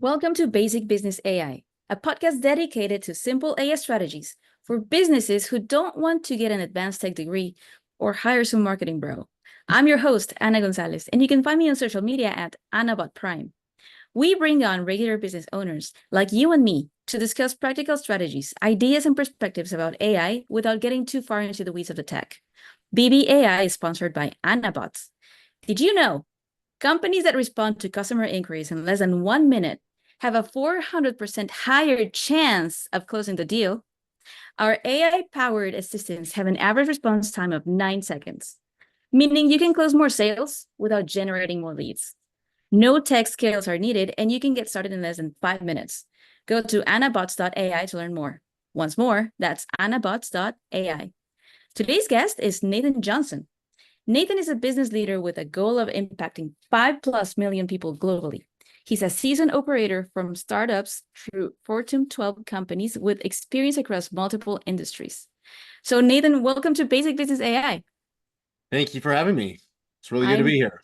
Welcome to Basic Business AI, a podcast dedicated to simple AI strategies for businesses who don't want to get an advanced tech degree or hire some marketing bro. I'm your host, Ana Gonzalez, and you can find me on social media at AnnaBotPrime. We bring on regular business owners like you and me to discuss practical strategies, ideas, and perspectives about AI without getting too far into the weeds of the tech. BBAI is sponsored by AnnaBots. Did you know companies that respond to customer inquiries in less than 1 minute have a 400% higher chance of closing the deal? Our AI-powered assistants have an average response time of 9 seconds, meaning you can close more sales without generating more leads. No tech skills are needed, and you can get started in less than 5 minutes. Go to annabots.ai to learn more. Once more, that's annabots.ai. Today's guest is Nathan Johnson. Nathan is a business leader with a goal of impacting 5+ million people globally. He's a seasoned operator from startups through Fortune 12 companies with experience across multiple industries. So Nathan, welcome to Basic Business AI. Thank you for having me. It's really good to I'm be here.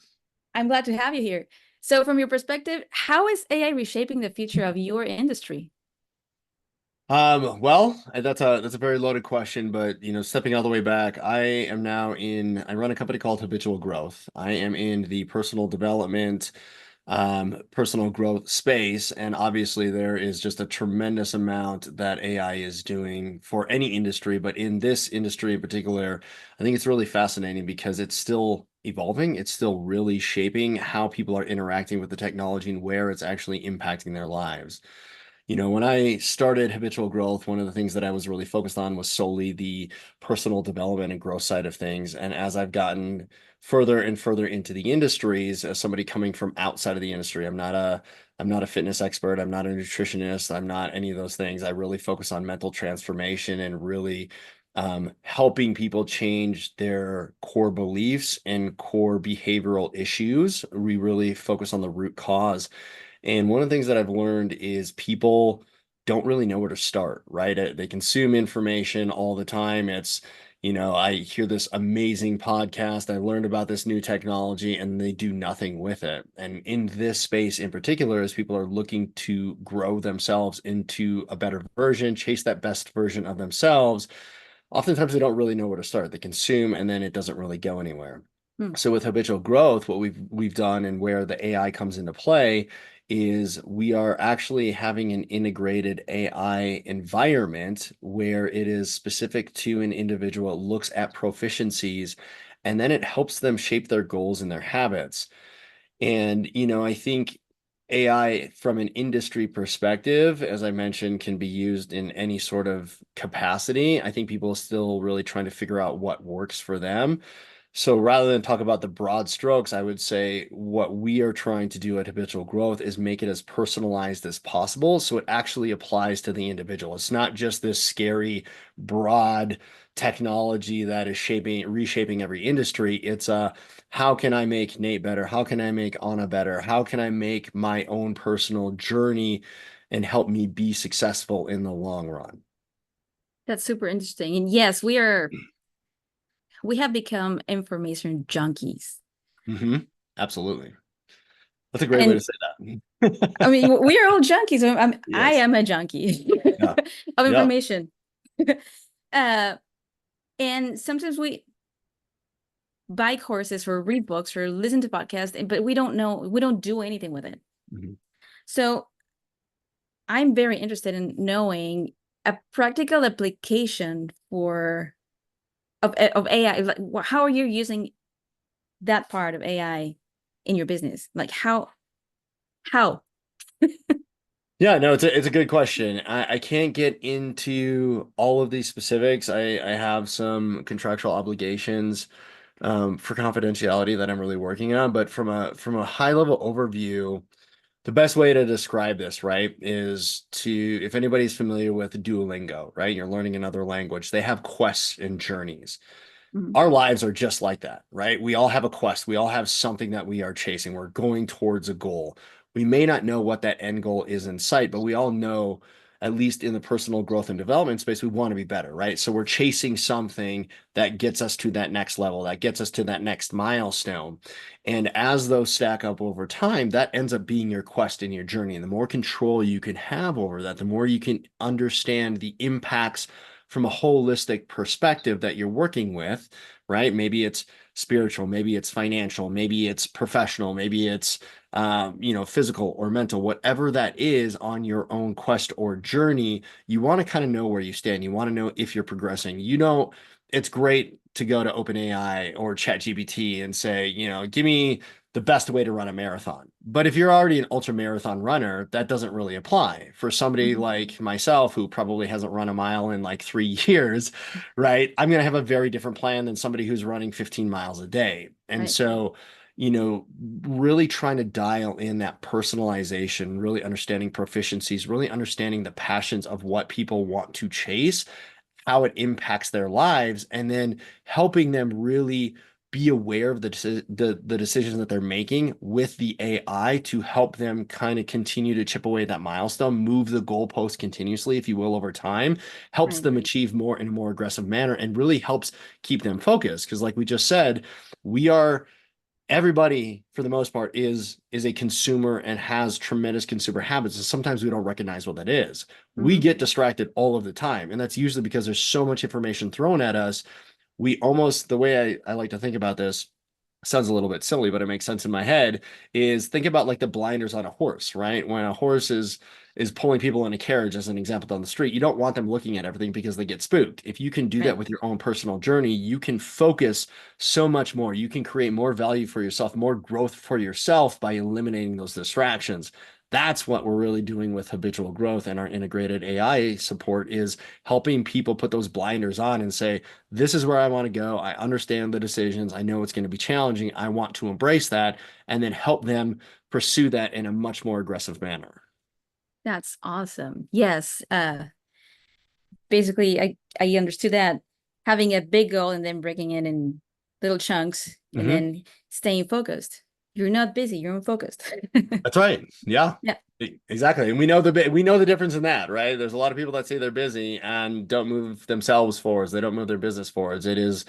I'm glad to have you here. So from your perspective, how is AI reshaping the future of your industry? Well, that's a very loaded question, but stepping all the way back, I run a company called Habitual Growth. I am in the personal development, personal growth space, and obviously there is just a tremendous amount that AI is doing for any industry, but in this industry in particular, I think it's really fascinating because it's still evolving. It's still really shaping how people are interacting with the technology and where it's actually impacting their lives. When I started Habitual Growth, one of the things that I was really focused on was solely the personal development and growth side of things. And as I've gotten further and further into the industries, as somebody coming from outside of the industry, I'm not a fitness expert, I'm not a nutritionist, I'm not any of those things. I really focus on mental transformation and really helping people change their core beliefs and core behavioral issues. We really focus on the root cause. And one of the things that I've learned is people don't really know where to start, right? They consume information all the time. I hear this amazing podcast. I learned about this new technology and they do nothing with it. And in this space in particular, as people are looking to grow themselves into a better version, chase that best version of themselves, oftentimes they don't really know where to start. They consume and then it doesn't really go anywhere. Hmm. So with habitual growth, what we've done and where the AI comes into play is we are actually having an integrated AI environment where it is specific to an individual, it looks at proficiencies, and then it helps them shape their goals and their habits. And, I think AI from an industry perspective, as I mentioned, can be used in any sort of capacity. I think people are still really trying to figure out what works for them. So rather than talk about the broad strokes, I would say what we are trying to do at Habitual Growth is make it as personalized as possible. So it actually applies to the individual. It's not just this scary, broad technology that is reshaping every industry. It's how can I make Nate better? How can I make Anna better? How can I make my own personal journey and help me be successful in the long run? That's super interesting. And yes, we have become information junkies. Hmm. Absolutely. That's a great way to And say that. I mean, we are all junkies. I Yes. am a junkie Yeah. of Yeah. information. uh, and sometimes we buy courses or read books or listen to podcasts, but we don't do anything with it. Mhm. So I'm very interested in knowing a practical application of AI. Like, how are you using that part of AI in your business? Like how? Yeah, no, it's a good question. I can't get into all of these specifics. I have some contractual obligations for confidentiality that I'm really working on, but from a high level overview, the best way to describe this, right, is to if anybody's familiar with Duolingo, right? You're learning another language. They have quests and journeys. Mhm. Our lives are just like that, right? We all have a quest. We all have something that we are chasing. We're going towards a goal. We may not know what that end goal is in sight, but we all know at least in the personal growth and development space, we want to be better, right? So we're chasing something that gets us to that next level, that gets us to that next milestone. And as those stack up over time, that ends up being your quest and your journey. And the more control you can have over that, the more you can understand the impacts from a holistic perspective that you're working with, right? Maybe it's spiritual, maybe it's financial, maybe it's professional, maybe it's physical or mental, whatever that is on your own quest or journey. You want to kind of know where you stand. You want to know if you're progressing. It's great to go to OpenAI or ChatGPT and say, give me the best way to run a marathon. But if you're already an ultra marathon runner, that doesn't really apply. For somebody Mhm. like myself, who probably hasn't run a mile in like 3 years, right? I'm going to have a very different plan than somebody who's running 15 miles a day. And Right. so, really trying to dial in that personalization, really understanding proficiencies, really understanding the passions of what people want to chase, how it impacts their lives, and then helping them really be aware of the decisions that they're making with the AI to help them kind of continue to chip away at that milestone, move the goalpost continuously, if you will, over time, helps Right. them achieve more in a more aggressive manner, and really helps keep them focused. Because, like we just said, we are everybody for the most part is a consumer and has tremendous consumer habits, and sometimes we don't recognize what that is. We Mhm. get distracted all of the time, and that's usually because there's so much information thrown at us. We almost, the way I like to think about this, sounds a little bit silly, but it makes sense in my head, is think about like the blinders on a horse, right? When a horse is pulling people in a carriage, as an example, down the street, you don't want them looking at everything because they get spooked. If you can do that Right. with your own personal journey, you can focus so much more. You can create more value for yourself, more growth for yourself by eliminating those distractions. That's what we're really doing with habitual growth, and our integrated AI support is helping people put those blinders on and say, this is where I want to go. I understand the decisions. I know it's going to be challenging. I want to embrace that, and then help them pursue that in a much more aggressive manner. That's awesome. Yes. Basically, I understood that having a big goal and then breaking it in little chunks and Hmm. then staying focused. You're not busy, you're focused. That's right. Yeah. Yeah. Exactly. And we know the difference in that, right? There's a lot of people that say they're busy and don't move themselves forwards. They don't move their business forwards. It is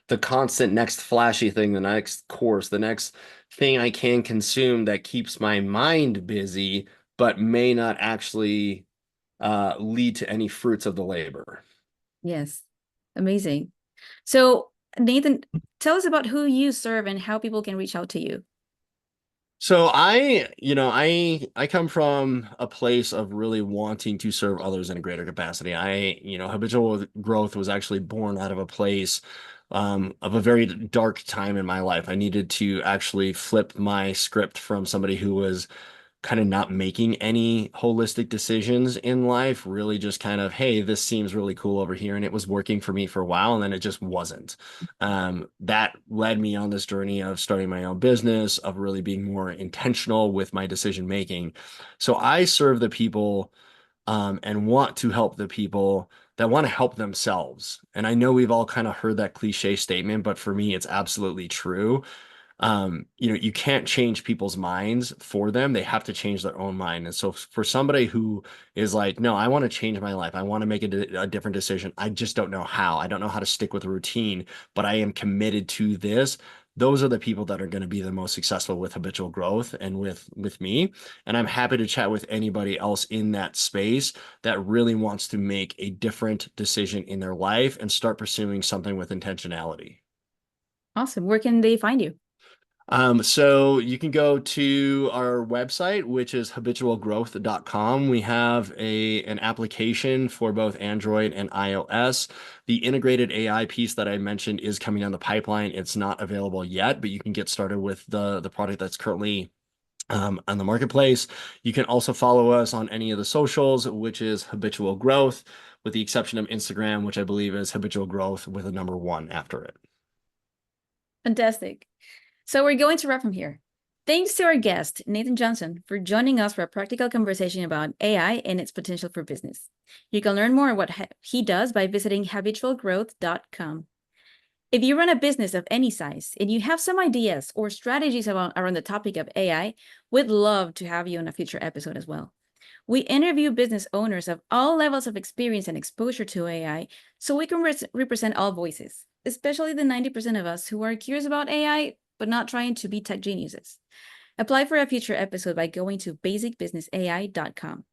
the constant next flashy thing, the next course, the next thing I can consume that keeps my mind busy, but may not actually lead to any fruits of the labor. Yes. Amazing. So, Nathan, tell us about who you serve and how people can reach out to you. So I come from a place of really wanting to serve others in a greater capacity. Habitual growth was actually born out of a place of a very dark time in my life. I needed to actually flip my script from somebody who was kind of not making any holistic decisions in life, really just kind of, hey, this seems really cool over here. And it was working for me for a while, and then it just wasn't. That led me on this journey of starting my own business, of really being more intentional with my decision making. So I serve the people and want to help the people that want to help themselves. And I know we've all kind of heard that cliche statement, but for me, it's absolutely true. You can't change people's minds for them. They have to change their own mind. And so for somebody who is like, no, I want to change my life. I want to make a different decision. I just don't know how. I don't know how to stick with a routine, but I am committed to this. Those are the people that are going to be the most successful with habitual growth and with me. And I'm happy to chat with anybody else in that space that really wants to make a different decision in their life and start pursuing something with intentionality. Awesome. Where can they find you? So you can go to our website, which is habitualgrowth.com. We have an application for both Android and iOS. The integrated AI piece that I mentioned is coming down the pipeline. It's not available yet, but you can get started with the product that's currently on the marketplace. You can also follow us on any of the socials, which is Habitual Growth, with the exception of Instagram, which I believe is Habitual Growth with a number one after it. Fantastic. So we're going to wrap from here. Thanks to our guest, Nathan Johnson, for joining us for a practical conversation about AI and its potential for business. You can learn more what he does by visiting habitualgrowth.com. If you run a business of any size and you have some ideas or strategies around the topic of AI, we'd love to have you on a future episode as well. We interview business owners of all levels of experience and exposure to AI so we can represent all voices, especially the 90% of us who are curious about AI but not trying to be tech geniuses. Apply for a future episode by going to basicbusinessai.com.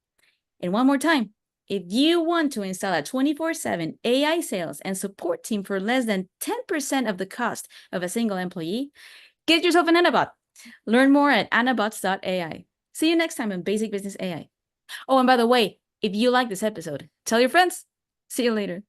And one more time, if you want to install a 24/7 AI sales and support team for less than 10% of the cost of a single employee, get yourself an Anabot. Learn more at anabots.ai. See you next time on Basic Business AI. Oh, and by the way, if you like this episode, tell your friends. See you later.